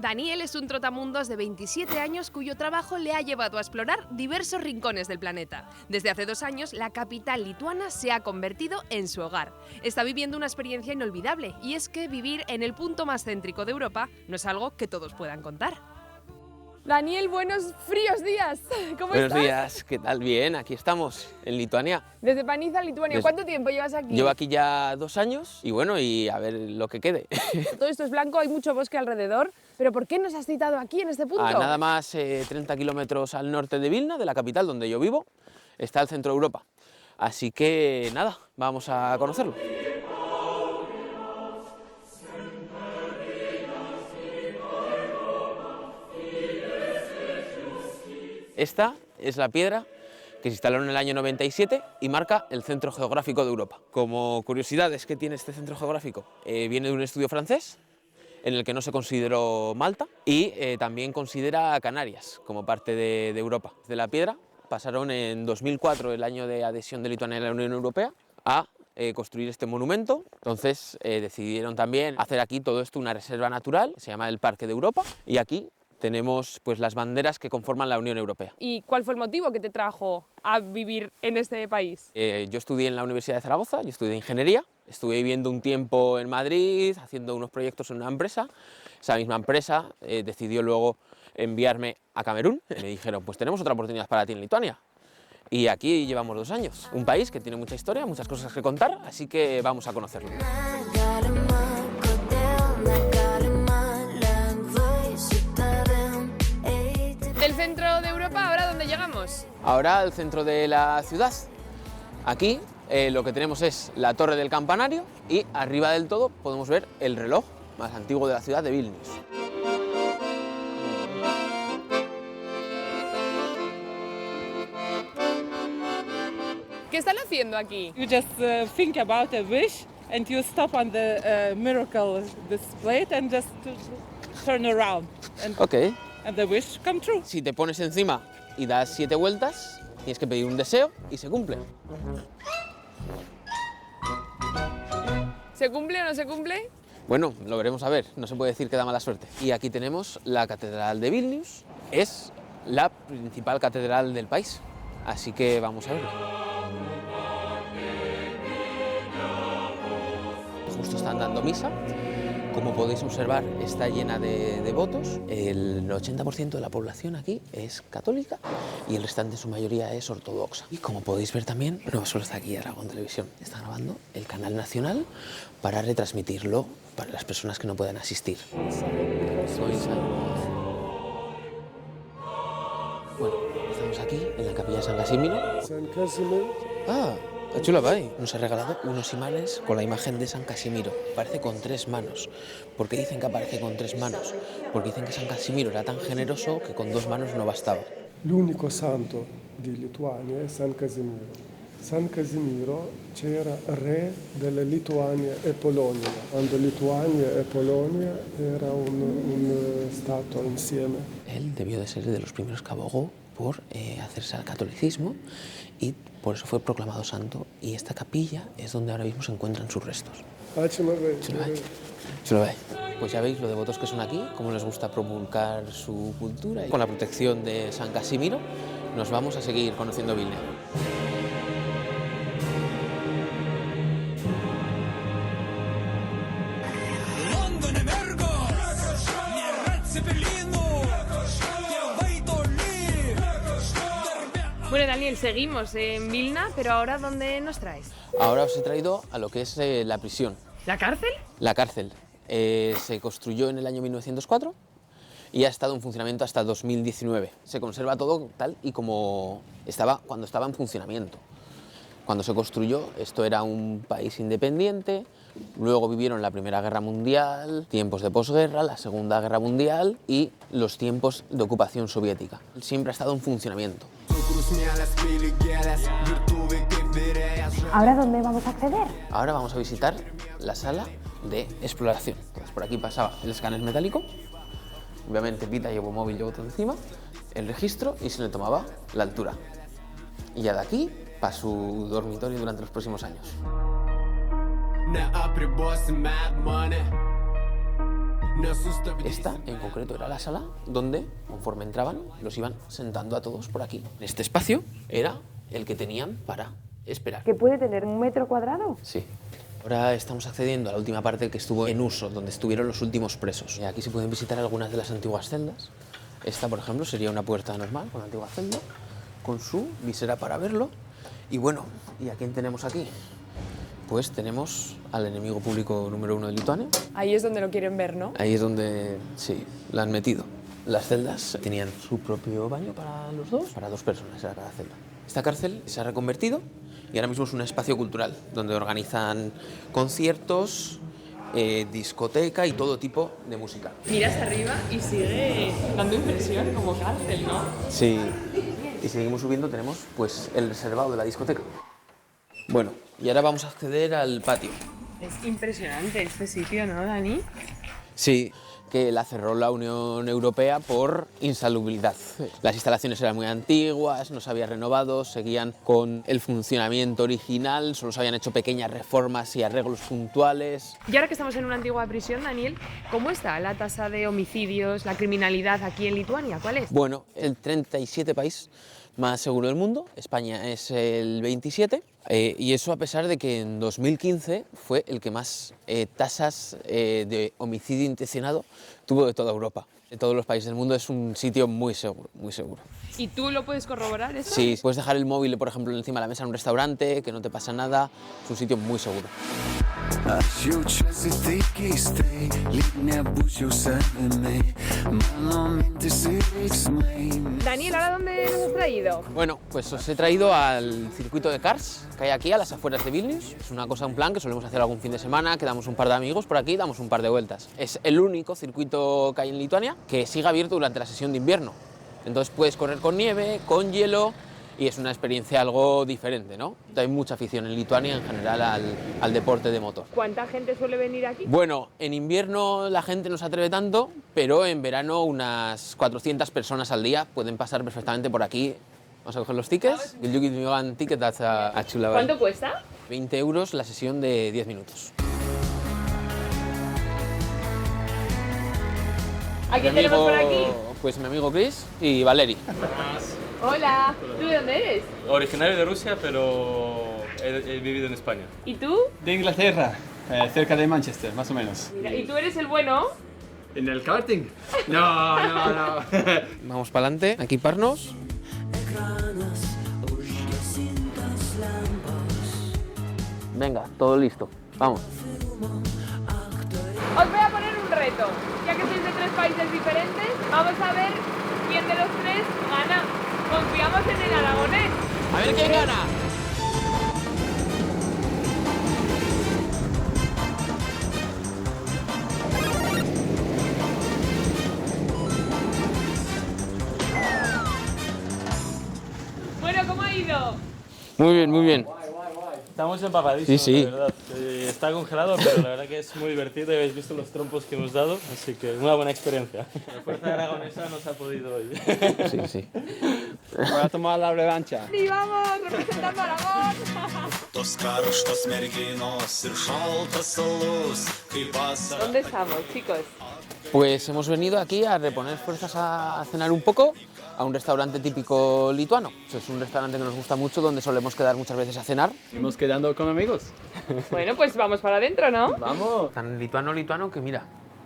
Daniel es un trotamundos de 27 años cuyo trabajo le ha llevado a explorar diversos rincones del planeta. Desde hace 2 años, la capital lituana se ha convertido en su hogar. Está viviendo una experiencia inolvidable, y es que vivir en el punto más céntrico de Europa no es algo que todos puedan contar. Daniel, buenos fríos días. ¿Cómo estás? Buenos días, ¿qué tal? Bien, aquí estamos, en Lituania. Desde Paniza, Lituania. ¿Cuánto tiempo llevas aquí? Llevo aquí ya 2 años y bueno, y a ver lo que quede. Todo esto es blanco, hay mucho bosque alrededor, pero ¿por qué nos has citado aquí, en este punto? Nada más 30 kilómetros al norte de Vilna, de la capital donde yo vivo, está el centro de Europa. Así que nada, vamos a conocerlo. Esta es la piedra que se instaló en el año 97 y marca el centro geográfico de Europa. Como curiosidades que tiene este centro geográfico, viene de un estudio francés en el que no se consideró Malta y también considera Canarias como parte de Europa. De la piedra pasaron en 2004, el año de adhesión de Lituania a la Unión Europea, a construir este monumento. Entonces decidieron también hacer aquí todo esto una reserva natural, se llama el Parque de Europa, y aquí tenemos pues las banderas que conforman la Unión Europea. ¿Y cuál fue el motivo que te trajo a vivir en este país? Yo estudié en la Universidad de Zaragoza, yo estudié Ingeniería, estuve viviendo un tiempo en Madrid, haciendo unos proyectos en una empresa. Esa misma empresa decidió luego enviarme a Camerún. Me dijeron, pues tenemos otra oportunidad para ti en Lituania. Y aquí llevamos 2 años. Un país que tiene mucha historia, muchas cosas que contar, así que vamos a conocerlo. Del centro de Europa, ¿ahora dónde llegamos? Ahora al centro de la ciudad. Aquí lo que tenemos es la torre del campanario y arriba del todo podemos ver el reloj más antiguo de la ciudad de Vilnius. ¿Qué están haciendo aquí? You just think about a wish and you stop on the miracle display and just turn around. Ok. And the wish come true. Si te pones encima y das 7 vueltas, tienes que pedir un deseo y se cumple. ¿Se cumple o no se cumple? Bueno, lo veremos a ver, no se puede decir que da mala suerte. Y aquí tenemos la Catedral de Vilnius, es la principal catedral del país, así que vamos a verlo. Justo están dando misa. Como podéis observar, está llena de devotos. El 80% de la población aquí es católica y el restante, en su mayoría, es ortodoxa. Y como podéis ver también, no solo está aquí Aragón Televisión, está grabando el canal nacional para retransmitirlo para las personas que no puedan asistir. Bueno, estamos aquí en la capilla de San Casimiro. San Casimiro. Chula, bye. Nos ha regalado unos imanes con la imagen de San Casimiro. Parece con 3 manos. ¿Por qué dicen que aparece con 3 manos? Porque dicen que San Casimiro era tan generoso que con 2 manos no bastaba. El único santo de Lituania es San Casimiro. San Casimiro era re de la Lituania y Polonia. Cuando Lituania y Polonia era un stato insieme. Él debió de ser de los primeros que abogó por hacerse al catolicismo y por eso fue proclamado santo, y esta capilla es donde ahora mismo se encuentran sus restos. Chula, bye. Pues ya veis lo devotos que son aquí, cómo les gusta promulgar su cultura, y con la protección de San Casimiro nos vamos a seguir conociendo Vilna. Bueno, Daniel, seguimos en Vilna, pero ahora ¿dónde nos traes? Ahora os he traído a lo que es la prisión. ¿La cárcel? La cárcel. Se construyó en el año 1904 y ha estado en funcionamiento hasta 2019. Se conserva todo tal y como estaba cuando estaba en funcionamiento. Cuando se construyó, esto era un país independiente, luego vivieron la Primera Guerra Mundial, tiempos de posguerra, la Segunda Guerra Mundial y los tiempos de ocupación soviética. Siempre ha estado en funcionamiento. ¿Ahora dónde vamos a acceder? Ahora vamos a visitar la sala de exploración. Entonces, por aquí pasaba el escáner metálico, obviamente Pita llevó móvil, llevó todo encima, el registro y se le tomaba la altura. Y ya de aquí para su dormitorio durante los próximos años. Esta, en concreto, era la sala donde, conforme entraban, los iban sentando a todos por aquí. Este espacio era el que tenían para esperar. ¿Que puede tener 1 metro cuadrado? Sí. Ahora estamos accediendo a la última parte que estuvo en uso, donde estuvieron los últimos presos. Y aquí se pueden visitar algunas de las antiguas celdas. Esta, por ejemplo, sería una puerta normal, una antigua celda, con su visera para verlo. Y bueno, ¿y a quién tenemos aquí? Pues tenemos al enemigo público número 1 de Lituania. Ahí es donde lo quieren ver, ¿no? Ahí es donde, sí, la han metido. Las celdas tenían su propio baño para los dos, para 2 personas era cada celda. Esta cárcel se ha reconvertido y ahora mismo es un espacio cultural donde organizan conciertos, discoteca y todo tipo de música. Miras arriba y sigue dando impresión como cárcel, ¿no? Sí, y seguimos subiendo, tenemos pues el reservado de la discoteca. Bueno, y ahora vamos a acceder al patio. Es impresionante este sitio, ¿no, Dani? Sí, que la cerró la Unión Europea por insalubridad. Las instalaciones eran muy antiguas, no se había renovado, seguían con el funcionamiento original, solo se habían hecho pequeñas reformas y arreglos puntuales. Y ahora que estamos en una antigua prisión, Daniel, ¿cómo está la tasa de homicidios, la criminalidad aquí en Lituania? ¿Cuál es? Bueno, el 37 país más seguro del mundo, España es el 27, y eso a pesar de que en 2015 fue el que más tasas de homicidio intencionado tuvo de toda Europa. De todos los países del mundo es un sitio muy seguro, muy seguro. ¿Y tú lo puedes corroborar eso? Sí, puedes dejar el móvil, por ejemplo, encima de la mesa en un restaurante, que no te pasa nada, es un sitio muy seguro. Daniel, ¿ahora dónde nos has traído? Bueno, pues os he traído al circuito de Cars, que hay aquí a las afueras de Vilnius. Es una cosa, un plan que solemos hacer algún fin de semana, quedamos un par de amigos por aquí y damos un par de vueltas. Es el único circuito que hay en Lituania que sigue abierto durante la sesión de invierno. Entonces puedes correr con nieve, con hielo, y es una experiencia algo diferente, ¿no? Hay mucha afición en Lituania en general al deporte de motor. ¿Cuánta gente suele venir aquí? Bueno, en invierno la gente no se atreve tanto, pero en verano unas 400 personas al día pueden pasar perfectamente por aquí. Vamos a coger los tickets. ¿Cuánto cuesta? 20 euros la sesión de 10 minutos. ¿A quién tenemos por aquí? Pues mi amigo Chris y Valeri. Hola, ¿tú de dónde eres? Originario de Rusia, pero he vivido en España. ¿Y tú? De Inglaterra, cerca de Manchester, más o menos. Mira, ¿y tú eres el bueno? ¿En el karting? No. Vamos para adelante, a equiparnos. Venga, todo listo. Vamos. Os voy a poner un reto. Ya que sois de 3 países diferentes, vamos a ver quién de los 3 gana. Confiamos en el aragonés. A ver quién gana. Bueno, ¿cómo ha ido? Muy bien, muy bien. Estamos empapadísimos, Sí, sí. la verdad. Está congelado, pero la verdad que es muy divertido y habéis visto los trompos que hemos dado, así que una buena experiencia. La fuerza aragonesa nos ha podido hoy. Sí, sí. Voy a tomar la revancha. ¡Sí, vamos! ¡Representando a Aragón! ¿Dónde estamos, chicos? Pues hemos venido aquí a reponer fuerzas a cenar un poco a un restaurante típico lituano. Es un restaurante que nos gusta mucho, donde solemos quedar muchas veces a cenar. Seguimos quedando con amigos. Bueno, pues vamos para adentro, ¿no? Vamos. Tan lituano que mira,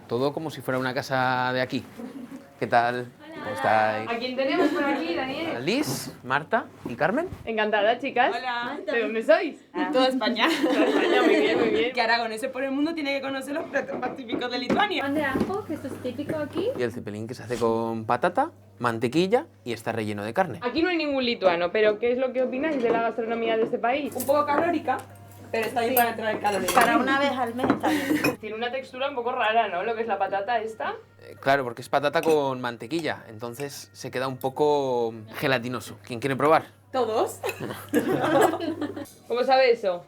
todo como si fuera una casa de aquí. ¿Qué tal? ¿Cómo estáis? ¿A quién tenemos por aquí, Daniel? Liz, Marta y Carmen. Encantada, chicas. Hola. ¿De dónde sois? Toda España. De España, muy bien, muy bien. Que aragonés por el mundo tiene que conocer los platos más típicos de Lituania. Pan de ajo, que esto es típico aquí. Y el cepelín, que se hace con patata, mantequilla y está relleno de carne. Aquí no hay ningún lituano, pero ¿qué es lo que opináis de la gastronomía de este país? Un poco calórica, pero está bien para entrar en calorías. Para una vez al mes está bien. Tiene una textura un poco rara, ¿no? Lo que es la patata esta. Claro, porque es patata con mantequilla, entonces se queda un poco gelatinoso. ¿Quién quiere probar? ¿Todos? ¿Cómo sabe eso?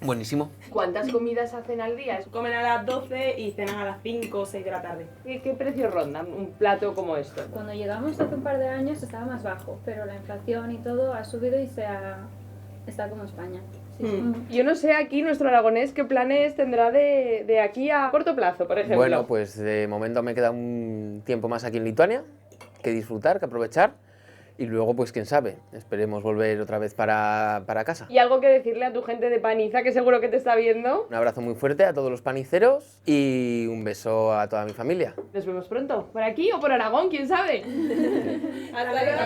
Buenísimo. ¿Cuántas comidas hacen al día? Comen a las 12 y cenan a las 5 o 6 de la tarde. ¿Qué precio ronda un plato como esto? Cuando llegamos hace un par de años estaba más bajo, pero la inflación y todo ha subido y está como España. Yo no sé aquí nuestro aragonés qué planes tendrá de aquí a corto plazo, por ejemplo. Bueno, pues de momento me queda un tiempo más aquí en Lituania, que disfrutar, que aprovechar. Y luego, pues quién sabe, esperemos volver otra vez para casa. ¿Y algo que decirle a tu gente de Paniza, que seguro que te está viendo? Un abrazo muy fuerte a todos los paniceros y un beso a toda mi familia. Nos vemos pronto, por aquí o por Aragón, quién sabe. Hasta luego.